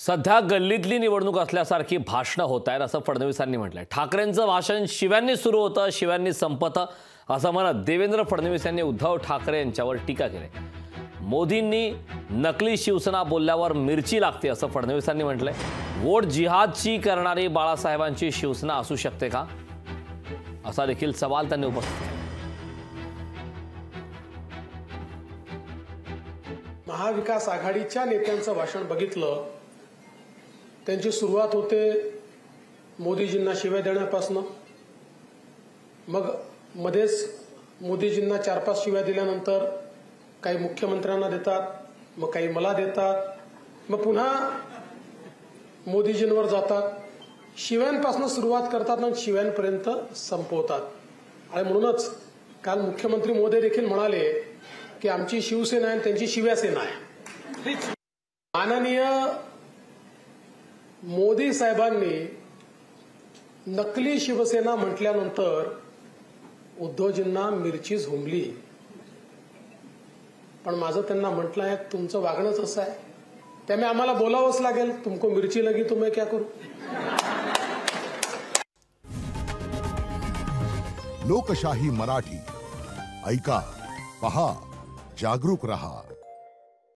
सध्या गल्लीतली निवडणूक असल्यासारखी भाषणं होत आहेत असं फडणवीसांनी म्हटलंय। ठाकरेंचं भाषण शिव्यांनी सुरू होतं, शिव्यांनी संपतं असं म्हणत देवेंद्र फडणवीस यांनी उद्धव ठाकरे यांच्यावर टीका केली। मोदींनी नकली शिवसेना बोलल्यावर मिरची लागते असं फडणवीसांनी म्हटलंय। वोट जिहादची करणारी बाळासाहेबांची शिवसेना असू शकते का, असा देखील सवाल त्यांनी उपस्थित केला। महाविकास आघाडीच्या नेत्यांचं भाषण बघितलं, त्यांची सुरुवात होते मोदीजींना शिव्या देण्यापासून। मग मध्येच मोदीजींना 4-5 शिव्या दिल्यानंतर काही मुख्यमंत्र्यांना देतात, मग काही मला देतात, मग पुन्हा मोदीजींवर जातात। शिव्यांपासून सुरुवात करतात आणि शिव्यांपर्यंत संपवतात। आणि म्हणूनच काल मुख्यमंत्री महोदय देखील म्हणाले की आमची शिवसेना आहे, त्यांची शिवसेना आहे। माननीय मोदी साहेबांनी नकली शिवसेना म्हटल्यानंतर उद्धवजींना मिरची झोंबली। पण माझं त्यांना म्हटलं आहे, तुमचं वागणंच असं आहे, त्यामुळे आम्हाला बोलावंच लागेल। तुमको मिरची लगी तो मैं क्या करू। लोकशाही मराठी ऐका, पहा, जागरूक रहा।